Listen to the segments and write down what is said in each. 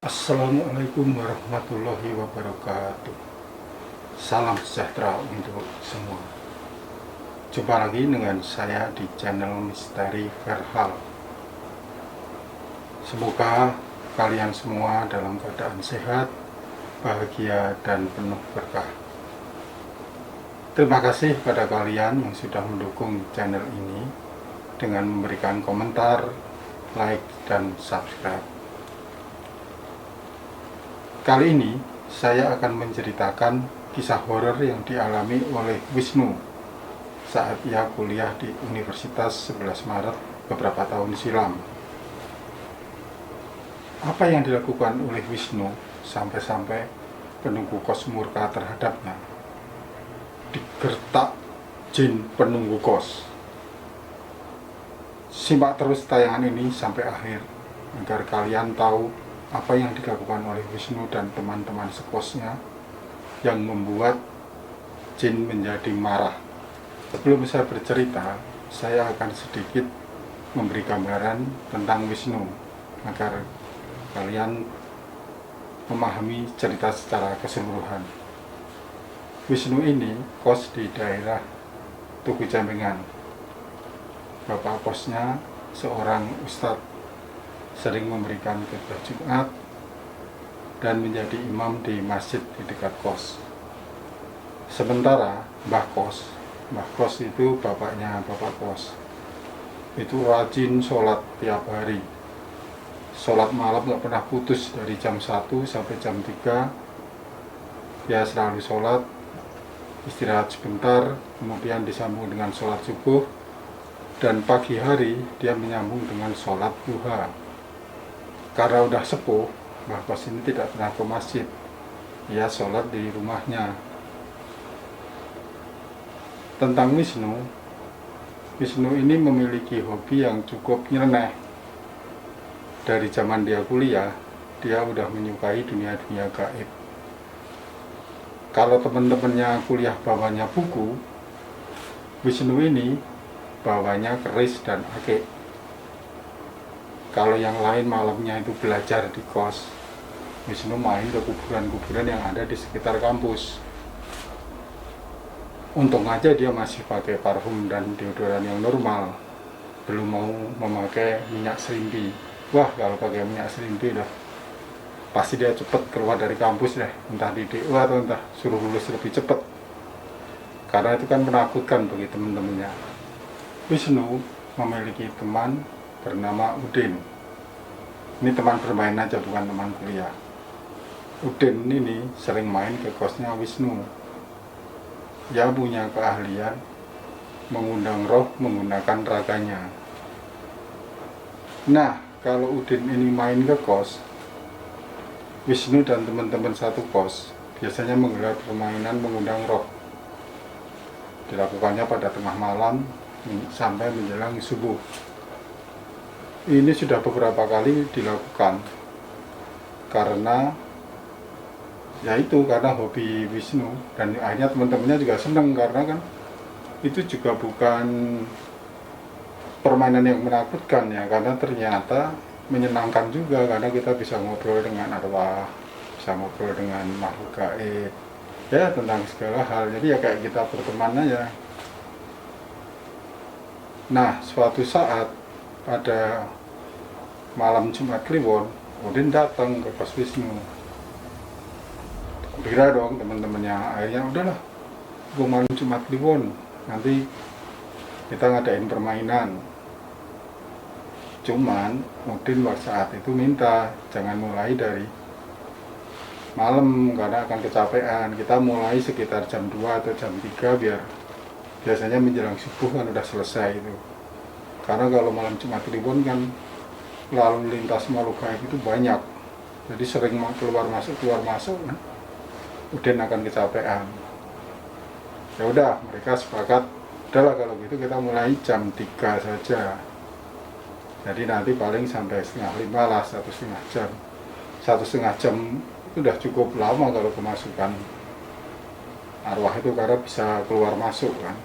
Assalamualaikum warahmatullahi wabarakatuh. Salam sejahtera untuk semua. Jumpa lagi dengan saya di channel Misteri Verhal. Semoga kalian semua dalam keadaan sehat, bahagia, dan penuh berkah. Terima kasih pada kalian yang sudah mendukung channel ini dengan memberikan komentar, like, dan subscribe. Kali ini saya akan menceritakan kisah horor yang dialami oleh Wisnu saat ia kuliah di Universitas 11 Maret beberapa tahun silam. Apa yang dilakukan oleh Wisnu sampai-sampai penunggu kos murka terhadapnya? Digertak jin penunggu kos. Simak terus tayangan ini sampai akhir agar kalian tahu apa yang dilakukan oleh Wisnu dan teman-teman sekosnya yang membuat jin menjadi marah. Sebelum saya bercerita, saya akan sedikit memberi gambaran tentang Wisnu agar kalian memahami cerita secara keseluruhan. Wisnu ini kos di daerah Tugu Jambengan. Bapak kosnya seorang ustadz, sering memberikan khotbah Jumat dan menjadi imam di masjid di dekat kos. Sementara Mbah Kos itu bapaknya bapak kos, itu rajin sholat tiap hari. Sholat malam gak pernah putus, dari jam 1 sampai jam 3 dia selalu sholat, istirahat sebentar, kemudian disambung dengan sholat subuh, dan pagi hari dia menyambung dengan sholat duha. Karena udah sepuh, Mbah Kos ini tidak pernah ke masjid. Ia sholat di rumahnya. Tentang Wisnu ini memiliki hobi yang cukup nyeleneh. Dari zaman dia kuliah, dia udah menyukai dunia-dunia gaib. Kalau teman-temannya kuliah bawanya buku, Wisnu ini bawanya keris dan akik. Kalau yang lain malamnya itu belajar di kos, Wisnu main ke kuburan-kuburan yang ada di sekitar kampus. Untung aja dia masih pakai parfum dan deodoran yang normal, belum mau memakai minyak serimpi. Wah, kalau pakai minyak serimpi udah pasti dia cepet keluar dari kampus deh, entah di DO atau entah suruh lulus lebih cepet. Karena itu kan menakutkan bagi teman-temannya. Wisnu memiliki teman bernama Udin. Ini teman bermain aja, bukan teman kuliah. Udin ini sering main ke kosnya Wisnu. Dia punya keahlian mengundang roh menggunakan raganya. Nah, kalau Udin ini main ke kos, Wisnu dan teman-teman satu kos biasanya menggelar permainan mengundang roh. Dilakukannya pada tengah malam sampai menjelang subuh. Ini sudah beberapa kali dilakukan karena karena hobi Wisnu, dan akhirnya teman-temannya juga senang karena kan itu juga bukan permainan yang menakutkan ya, karena ternyata menyenangkan juga karena kita bisa ngobrol dengan arwah, bisa ngobrol dengan makhluk gaib ya, tentang segala hal. Jadi ya kayak kita berteman aja. Nah, suatu saat pada malam Jumat Kliwon, Udin datang ke kos Wisnu. Gembira dong teman-temannya. Akhirnya udahlah, gue malam Jumat Kliwon, nanti kita ngadain permainan. Cuman Udin saat itu minta jangan mulai dari malam karena akan kecapean. Kita mulai sekitar jam 2 atau jam 3 biar biasanya menjelang subuh kan udah selesai itu. Karena kalau malam Jumat Kliwon kan lalu lintas makhluk gaib itu banyak, jadi sering keluar masuk kan, Udin akan kecapean. Ya udah, mereka sepakat, udahlah kalau gitu kita mulai jam 3 saja. Jadi nanti paling sampai setengah 5 lah, 1,5 jam. 1,5 jam itu udah cukup lama kalau kemasukan arwah itu, karena bisa keluar masuk kan.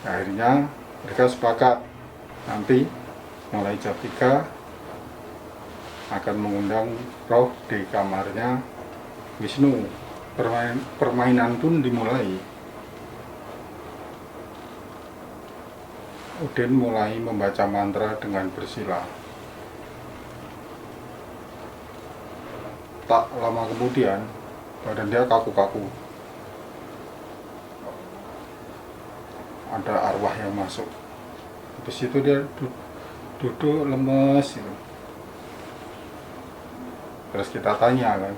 Akhirnya mereka sepakat nanti mulai jam 3 akan mengundang roh di kamarnya Wisnu. Permainan pun dimulai. Udin mulai membaca mantra dengan bersila. Tak lama kemudian badan dia kaku-kaku. Ada arwah yang masuk. Habis itu dia duduk lemes gitu. Terus kita tanya kan,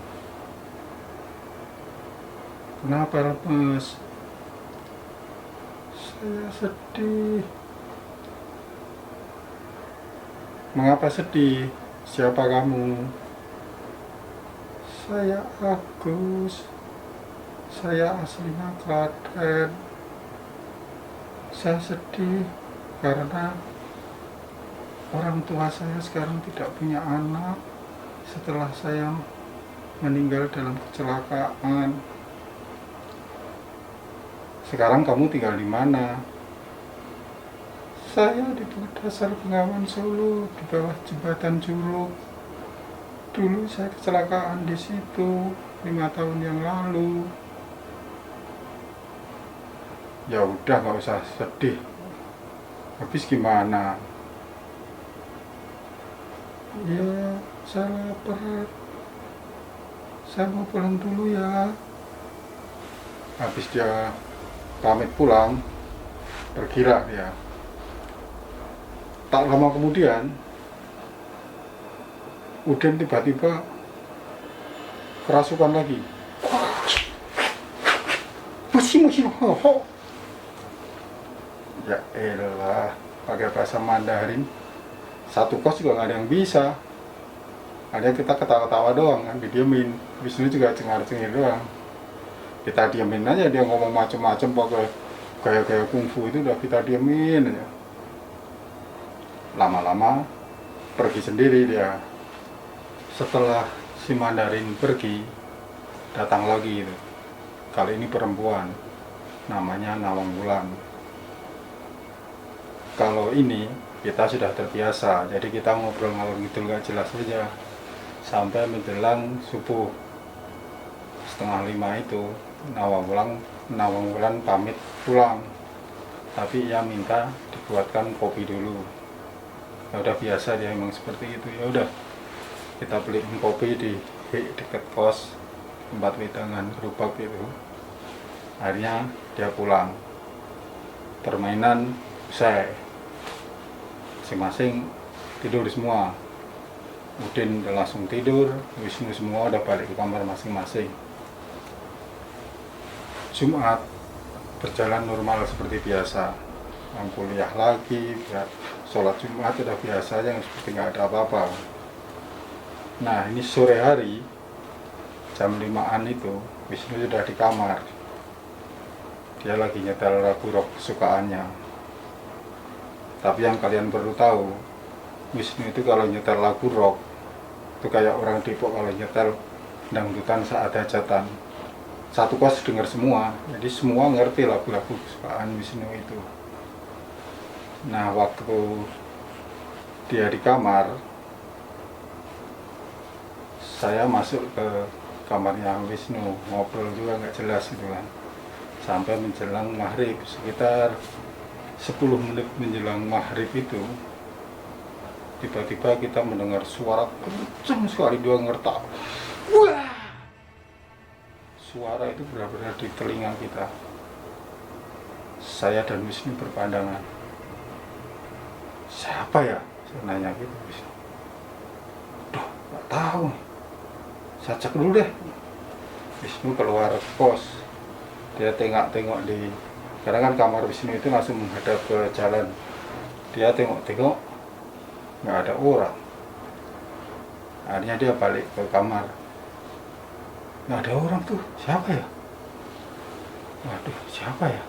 kenapa lemes? Saya sedih. Mengapa sedih? Siapa kamu? Saya Agus. Saya aslinya Klaten. Saya sedih karena orang tua saya sekarang tidak punya anak setelah saya meninggal dalam kecelakaan. Sekarang kamu tinggal di mana? Saya di Dasar Bengawan Solo, di bawah jembatan Curug. Dulu saya kecelakaan di situ 5 tahun yang lalu. Ya udah, nggak usah sedih. Habis gimana? Ya, saya lapar. Saya mau pulang dulu ya. Habis dia pamit pulang, pergilah dia. Tak lama kemudian, Udin tiba-tiba kerasukan lagi. Masih. Ya elah, pakai bahasa Mandarin. Satu kos juga nggak ada yang bisa. Ada kita ketawa-tawa doang kan, didiemin. Wisnu juga cengar-cengir doang. Kita diemin aja, dia ngomong macem-macem pakai gaya-gaya kungfu itu udah kita diemin aja. Lama-lama pergi sendiri dia. Setelah si Mandarin pergi, datang lagi itu. Kali ini perempuan, namanya Nawang Wulan. Kalau ini kita sudah terbiasa, jadi kita ngobrol ngalor ngidul gak jelas saja sampai menjelang subuh 4:30 itu Nawang Wulan pamit pulang, tapi ia minta dibuatkan kopi dulu. Ya udah, biasa dia emang seperti itu. Ya udah, kita beliin kopi di dekat kos tempat wedangan gerobak itu. Akhirnya dia pulang, permainan usai, masing-masing tidur semua. Udin udah langsung tidur, Wisnu semua udah balik ke kamar masing-masing. Jumat berjalan normal seperti biasa. Yang kuliah lagi, sholat Jumat udah biasa aja, seperti nggak ada apa-apa. Nah ini sore hari jam 5-an itu Wisnu sudah di kamar. Dia lagi nyetel lagu rock kesukaannya. Tapi yang kalian perlu tahu, Wisnu itu kalau nyetel lagu rock itu kayak orang Depok kalau nyetel dangdutan saat hajatan. Satu kos dengar semua, jadi semua ngerti lagu-lagu kesukaan Wisnu itu. Nah waktu dia di kamar, saya masuk ke kamarnya Wisnu, ngobrol juga nggak jelas gitu kan. Sampai menjelang maghrib, sekitar 10 menit menjelang maghrib itu, tiba-tiba kita mendengar suara kencang sekali, dua ngertak. Wah! Suara itu benar-benar di telinga kita. Saya dan Wisnu berpandangan. Siapa ya? Saya nanya gitu Wisnu. Duh, nggak tahu. Saya cek dulu deh. Wisnu keluar kos. Dia tengok-tengok di, karena kan kamar Wisnu itu langsung menghadap ke jalan. Dia tengok-tengok, nggak ada orang. Akhirnya dia balik ke kamar. Nggak ada orang tuh, siapa ya? Waduh, siapa ya?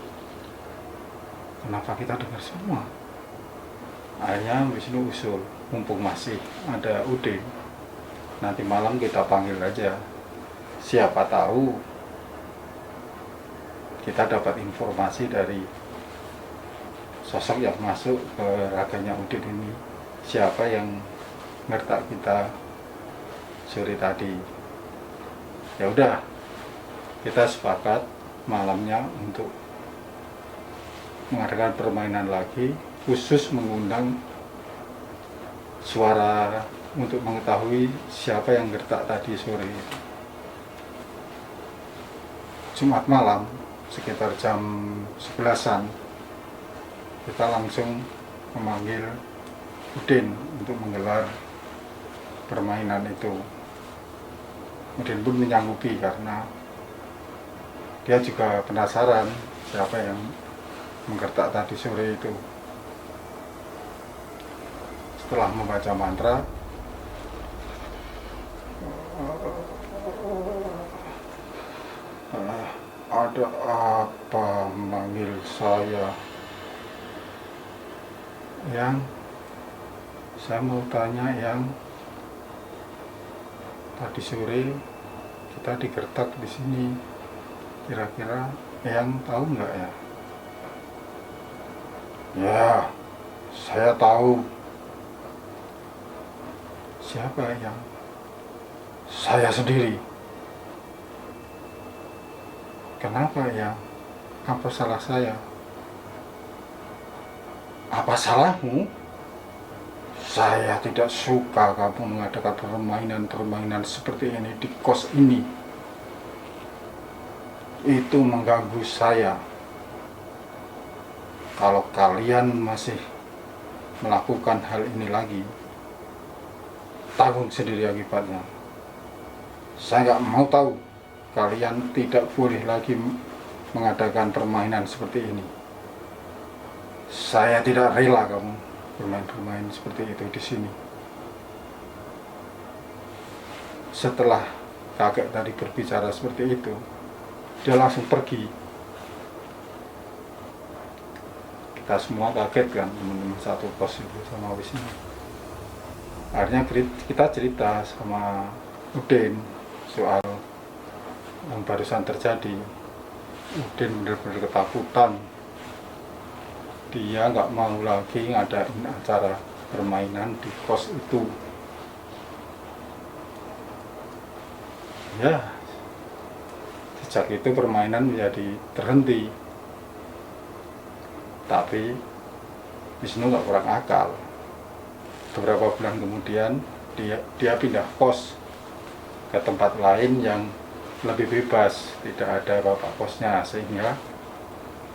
Kenapa kita dengar semua? Akhirnya Wisnu usul, mumpung masih ada Udin, nanti malam kita panggil aja. Siapa tahu kita dapat informasi dari sosok yang masuk ke raganya Udin ini. Siapa yang ngertak kita sore tadi. Ya udah, kita sepakat malamnya untuk mengadakan permainan lagi, khusus mengundang suara untuk mengetahui siapa yang gertak tadi sore itu. Jumat malam sekitar jam 11-an kita langsung memanggil Udin untuk menggelar permainan itu. Udin pun menyanggupi karena dia juga penasaran siapa yang menggertak tadi sore itu. Setelah membaca mantra, ada apa memanggil saya? Yang saya mau tanya, yang tadi sore kita digertak di sini, kira-kira yang tahu nggak ya? Ya, saya tahu. Siapa yang? Saya sendiri. Kenapa ya? Apa salah saya? Apa salahmu? Saya tidak suka kamu mengadakan permainan-permainan seperti ini di kos ini. Itu mengganggu saya. Kalau kalian masih melakukan hal ini lagi, tanggung sendiri akibatnya. Saya nggak mau tahu. Kalian tidak boleh lagi mengadakan permainan seperti ini. Saya tidak rela kamu bermain-bermain seperti itu di sini. Setelah kakek tadi berbicara seperti itu, dia langsung pergi. Kita semua kaget kan, teman-teman satu kos itu sama Wisnu. Akhirnya kita cerita sama Udin soal yang barusan terjadi. Udin benar-benar ketakutan. Dia nggak mau lagi ngadain acara permainan di kos itu. Ya, sejak itu permainan menjadi terhenti. Tapi Wisnu nggak kurang akal. Beberapa bulan kemudian dia pindah kos ke tempat lain yang lebih bebas, tidak ada bapak kosnya, sehingga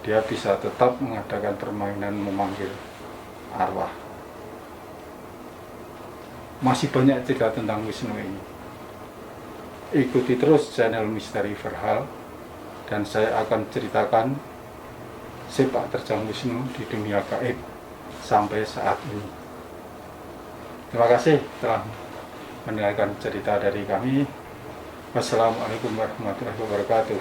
dia bisa tetap mengadakan permainan memanggil arwah. Masih banyak cerita tentang Wisnu ini. Ikuti terus channel Misteri Verhal, dan saya akan ceritakan sepak terjang Wisnu di dunia gaib sampai saat ini. Terima kasih telah mendengarkan cerita dari kami. Wassalamualaikum warahmatullahi wabarakatuh.